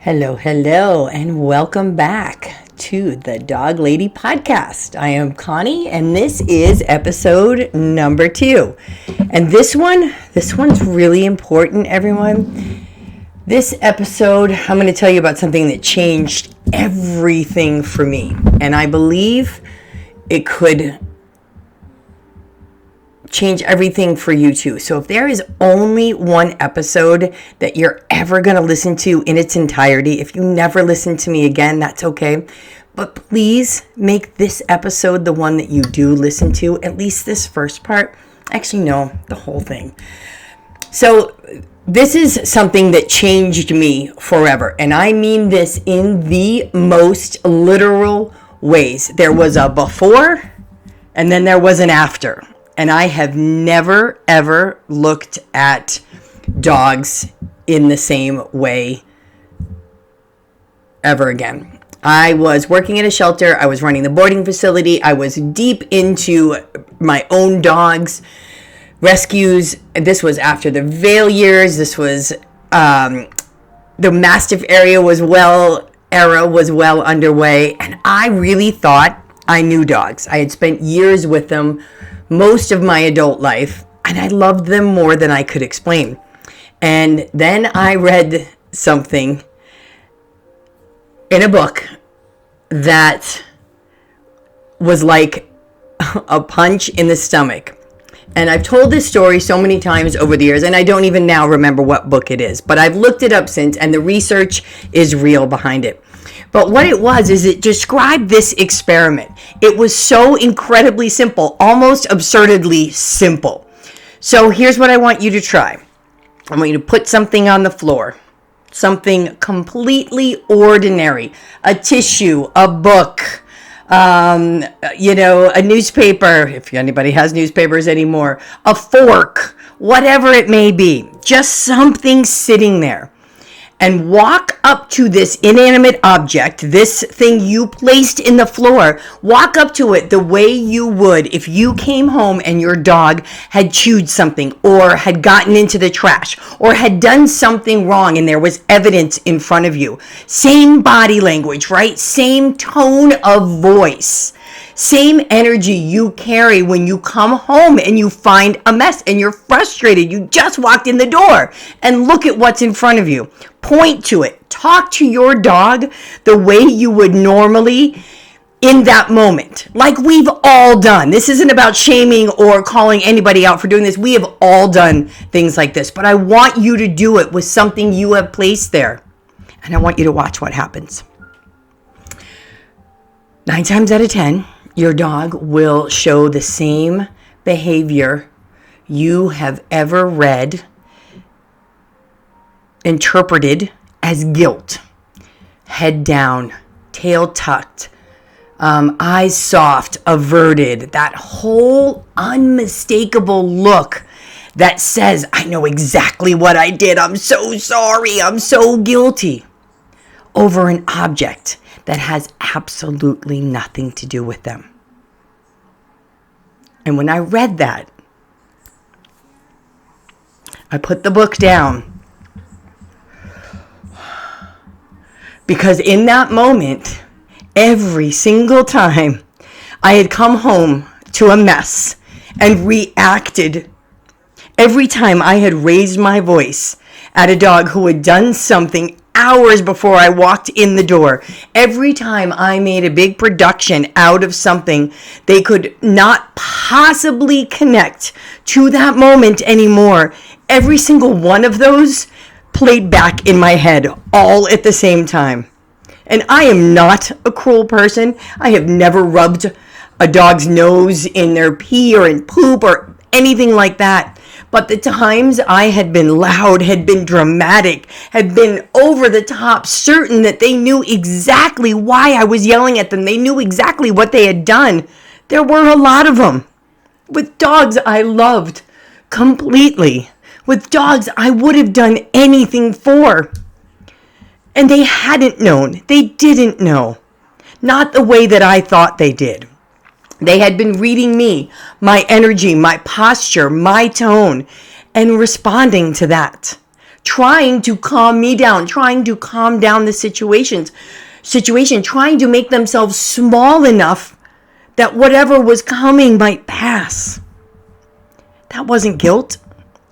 Hello, and welcome back to the Dog Lady Podcast. I am Connie, and this is episode number 2. And this one's really important, everyone. This episode, I'm going to tell you about something that changed everything for me, and I believe it could change everything for you too. So if there is only one episode that you're ever going to listen to in its entirety, if you never listen to me again, that's okay. But please make this episode the one that you do listen to, at least this first part. Actually, no, the whole thing. So this is something that changed me forever. And I mean this in the most literal ways. There was a before and then there was an after. And I have never, ever looked at dogs in the same way ever again. I was working at a shelter. I was running the boarding facility. I was deep into my own dogs, rescues. This was after the Vail years. This was, the Mastiff era was well underway. And I really thought I knew dogs. I had spent years with them, most of my adult life, and I loved them more than I could explain. And then I read something in a book that was like a punch in the stomach. And I've told this story so many times over the years, and I don't even now remember what book it is, but I've looked it up since, and the research is real behind it. But what it was is it described this experiment. It was so incredibly simple, almost absurdly simple. So here's what I want you to try. I want you to put something on the floor, something completely ordinary, a tissue, a book, a newspaper, if anybody has newspapers anymore, a fork, whatever it may be, just something sitting there. And walk up to this inanimate object, this thing you placed in the floor, walk up to it the way you would if you came home and your dog had chewed something or had gotten into the trash or had done something wrong and there was evidence in front of you. Same body language, right? Same tone of voice. Same energy you carry when you come home and you find a mess and you're frustrated. You just walked in the door and look at what's in front of you. Point to it. Talk to your dog the way you would normally in that moment. Like we've all done. This isn't about shaming or calling anybody out for doing this. We have all done things like this. But I want you to do it with something you have placed there. And I want you to watch what happens. 9 times out of 10, your dog will show the same behavior you have ever read, interpreted as guilt. Head down, tail tucked, eyes soft, averted. That whole unmistakable look that says, I know exactly what I did. I'm so sorry. I'm so guilty. Over an object that has absolutely nothing to do with them. And when I read that, I put the book down. Because in that moment, every single time I had come home to a mess and reacted, every time I had raised my voice at a dog who had done something hours before I walked in the door, every time I made a big production out of something they could not possibly connect to that moment anymore, every single one of those played back in my head all at the same time. And I am not a cruel person. I have never rubbed a dog's nose in their pee or in poop or anything like that. But the times I had been loud, had been dramatic, had been over the top, certain that they knew exactly why I was yelling at them. They knew exactly what they had done. There were a lot of them. With dogs I loved completely. With dogs I would have done anything for. And they hadn't known. They didn't know. Not the way that I thought they did. They had been reading me, my energy, my posture, my tone, and responding to that. trying to calm me down, trying to calm down the situation, trying to make themselves small enough that whatever was coming might pass. That wasn't guilt.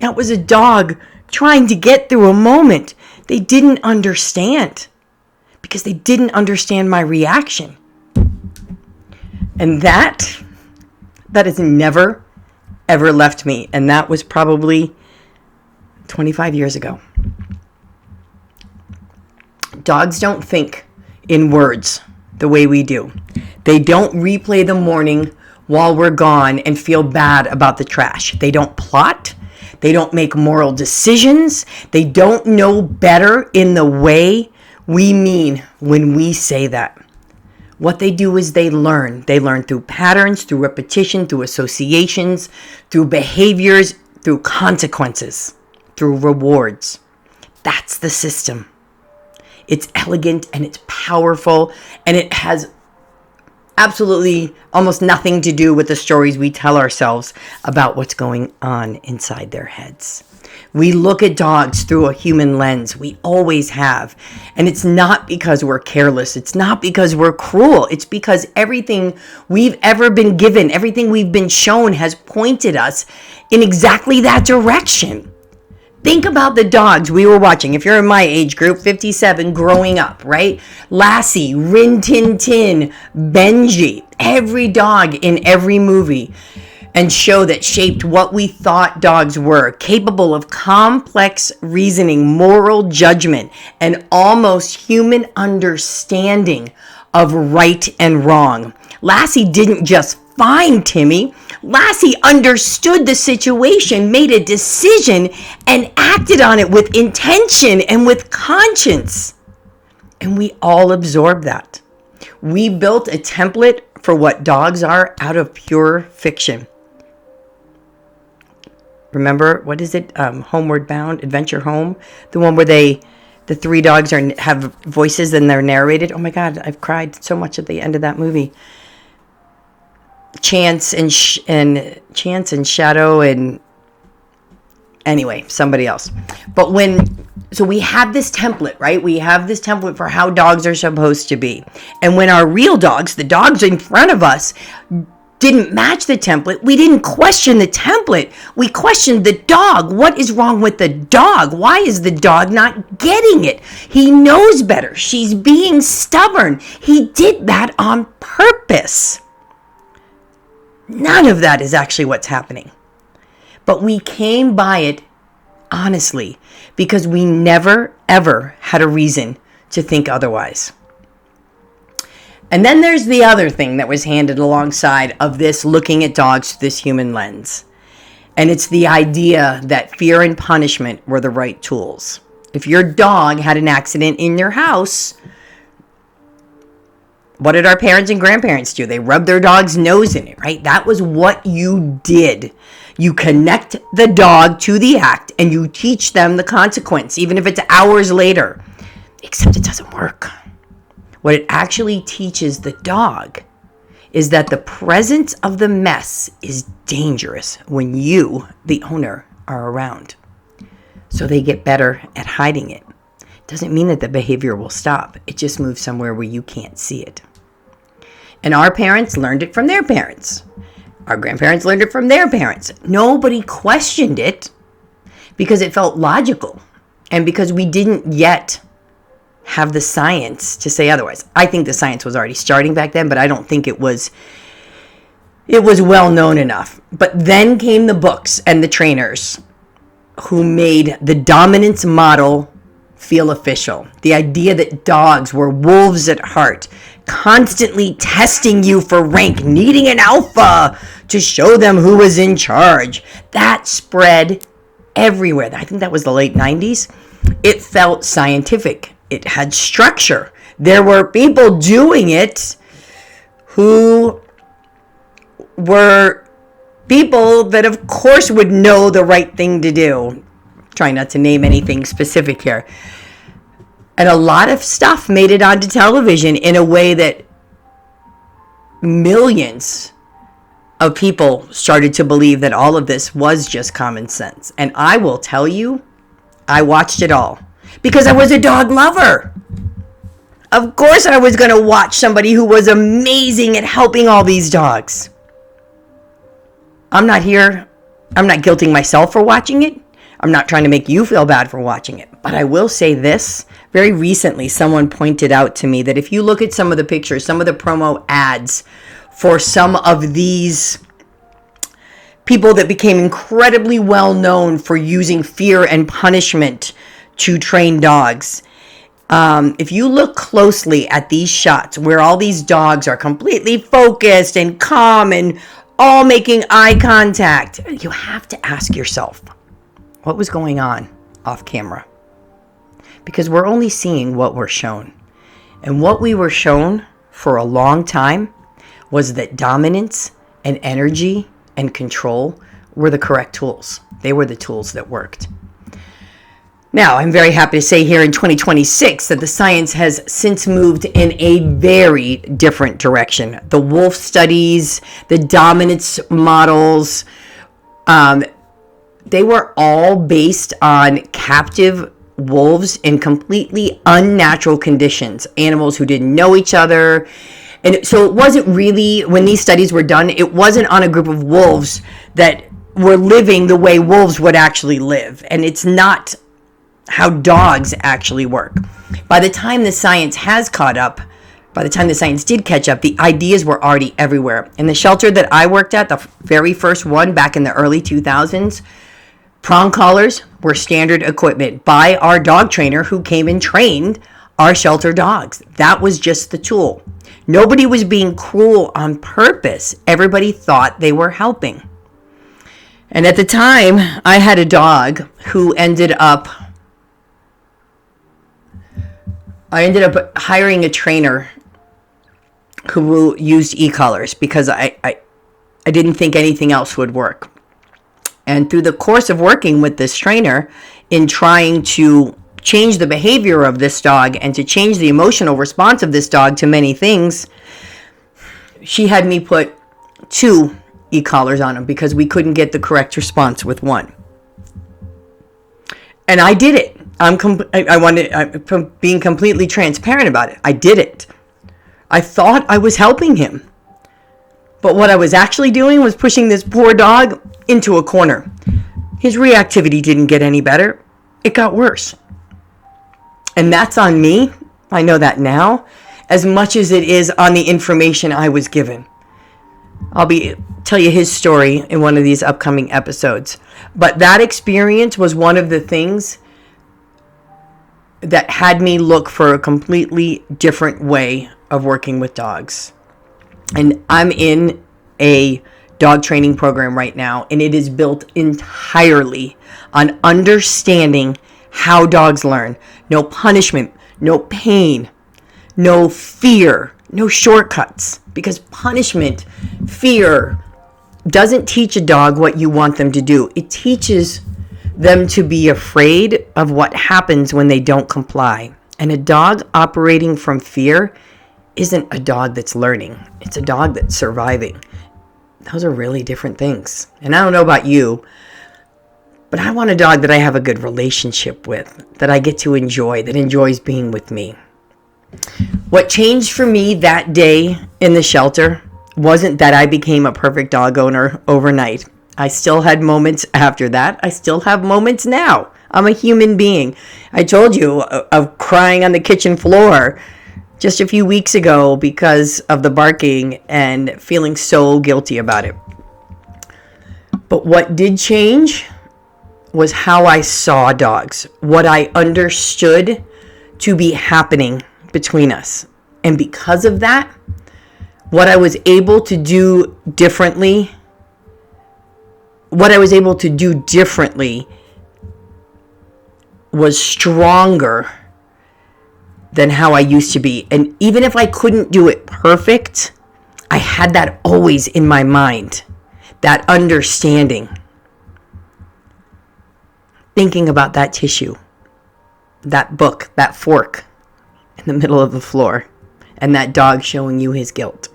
That was a dog trying to get through a moment they didn't understand, because they didn't understand my reaction. And that has never, ever left me. And that was probably 25 years ago. Dogs don't think in words the way we do. They don't replay the morning while we're gone and feel bad about the trash. They don't plot. They don't make moral decisions. They don't know better in the way we mean when we say that. What they do is they learn. They learn through patterns, through repetition, through associations, through behaviors, through consequences, through rewards. That's the system. It's elegant and it's powerful, and it has absolutely almost nothing to do with the stories we tell ourselves about what's going on inside their heads. We look at dogs through a human lens. We always have. And it's not because we're careless. It's not because we're cruel. It's because everything we've ever been given, everything we've been shown has pointed us in exactly that direction. Think about the dogs we were watching. If you're in my age group, 57, growing up, right? Lassie, Rin Tin Tin, Benji, every dog in every movie and show that shaped what we thought dogs were, capable of complex reasoning, moral judgment, and almost human understanding of right and wrong. Lassie didn't just find Timmy. Lassie understood the situation, made a decision, and acted on it with intention and with conscience. And we all absorbed that. We built a template for what dogs are out of pure fiction. Remember, what is it? Homeward Bound, Adventure Home? The one where the three dogs have voices and they're narrated. Oh my God, I've cried so much at the end of that movie. Chance and Shadow and anyway, somebody else. But so we have this template, right? We have this template for how dogs are supposed to be. And when our real dogs, the dogs in front of us, didn't match the template, we didn't question the template. We questioned the dog. What is wrong with the dog? Why is the dog not getting it? He knows better. She's being stubborn. He did that on purpose. None of that is actually what's happening. But we came by it honestly because we never, ever had a reason to think otherwise. And then there's the other thing that was handed alongside of this looking at dogs through this human lens. And it's the idea that fear and punishment were the right tools. If your dog had an accident in your house, what did our parents and grandparents do? They rubbed their dog's nose in it, right? That was what you did. You connect the dog to the act and you teach them the consequence, even if it's hours later. Except it doesn't work. What it actually teaches the dog is that the presence of the mess is dangerous when you, the owner, are around. So they get better at hiding it. Doesn't mean that the behavior will stop. It just moves somewhere where you can't see it. And our parents learned it from their parents. Our grandparents learned it from their parents. Nobody questioned it because it felt logical and because we didn't yet have the science to say otherwise. I think the science was already starting back then, but I don't think it was well known enough. But then came the books and the trainers who made the dominance model feel official. The idea that dogs were wolves at heart, constantly testing you for rank, needing an alpha to show them who was in charge. That spread everywhere. I think that was the late 90s. It felt scientific. It had structure. There were people doing it who were people that of course would know the right thing to do. Trying not to name anything specific here. And a lot of stuff made it onto television in a way that millions of people started to believe that all of this was just common sense. And I will tell you, I watched it all because I was a dog lover. Of course I was going to watch somebody who was amazing at helping all these dogs. I'm not guilting myself for watching it. I'm not trying to make you feel bad for watching it. But I will say this. Very recently, someone pointed out to me that if you look at some of the pictures, some of the promo ads for some of these people that became incredibly well known for using fear and punishment to train dogs, if you look closely at these shots where all these dogs are completely focused and calm and all making eye contact, you have to ask yourself, what was going on off camera? Because we're only seeing what we're shown. And what we were shown for a long time was that dominance and energy and control were the correct tools. They were the tools that worked. Now, I'm very happy to say here in 2026 that the science has since moved in a very different direction. The wolf studies, the dominance models, they were all based on captive wolves in completely unnatural conditions, animals who didn't know each other. And so it wasn't really, when these studies were done, it wasn't on a group of wolves that were living the way wolves would actually live. And it's not how dogs actually work. By the time the science has caught up, by the time the science did catch up, the ideas were already everywhere. In the shelter that I worked at, the very first one back in the early 2000s, prong collars were standard equipment by our dog trainer who came and trained our shelter dogs. That was just the tool. Nobody was being cruel on purpose. Everybody thought they were helping. And at the time, I had a dog who I ended up hiring a trainer who used e-collars because I didn't think anything else would work. And through the course of working with this trainer in trying to change the behavior of this dog and to change the emotional response of this dog to many things, she had me put 2 e-collars on him because we couldn't get the correct response with one. And I did it. I'm being completely transparent about it. I did it. I thought I was helping him. But what I was actually doing was pushing this poor dog into a corner. His reactivity didn't get any better. It got worse. And that's on me. I know that now, as much as it is on the information I was given. I'll tell you his story in one of these upcoming episodes. But that experience was one of the things that had me look for a completely different way of working with dogs. And I'm in a dog training program right now, and it is built entirely on understanding how dogs learn. No punishment, no pain, no fear, no shortcuts. Because punishment, fear, doesn't teach a dog what you want them to do. It teaches them to be afraid of what happens when they don't comply. And a dog operating from fear isn't a dog that's learning. It's a dog that's surviving. Those are really different things. And I don't know about you, but I want a dog that I have a good relationship with, that I get to enjoy, that enjoys being with me. What changed for me that day in the shelter wasn't that I became a perfect dog owner overnight. I still had moments after that. I still have moments now. I'm a human being. I told you of crying on the kitchen floor just a few weeks ago because of the barking and feeling so guilty about it. But what did change was how I saw dogs, what I understood to be happening between us. And because of that, what I was able to do differently was stronger than how I used to be. And even if I couldn't do it perfect, I had that always in my mind, that understanding. Thinking about that tissue, that book, that fork in the middle of the floor, and that dog showing you his guilt.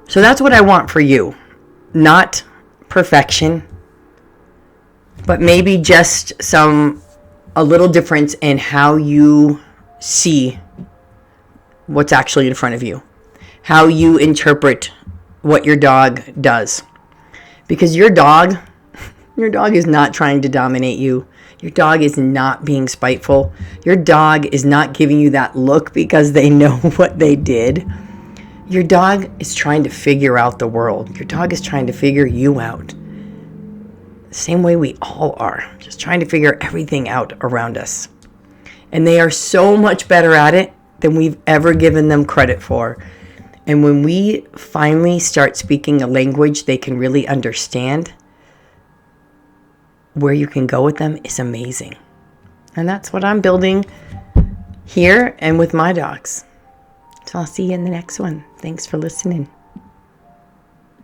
So that's what I want for you. Not perfection, but maybe just a little difference in how you see what's actually in front of you, how you interpret what your dog does. Because your dog is not trying to dominate you. Your dog is not being spiteful. Your dog is not giving you that look because they know what they did. Your dog is trying to figure out the world. Your dog is trying to figure you out. The same way we all are, just trying to figure everything out around us. And they are so much better at it than we've ever given them credit for. And when we finally start speaking a language they can really understand, where you can go with them is amazing. And that's what I'm building here and with my dogs. So I'll see you in the next one. Thanks for listening.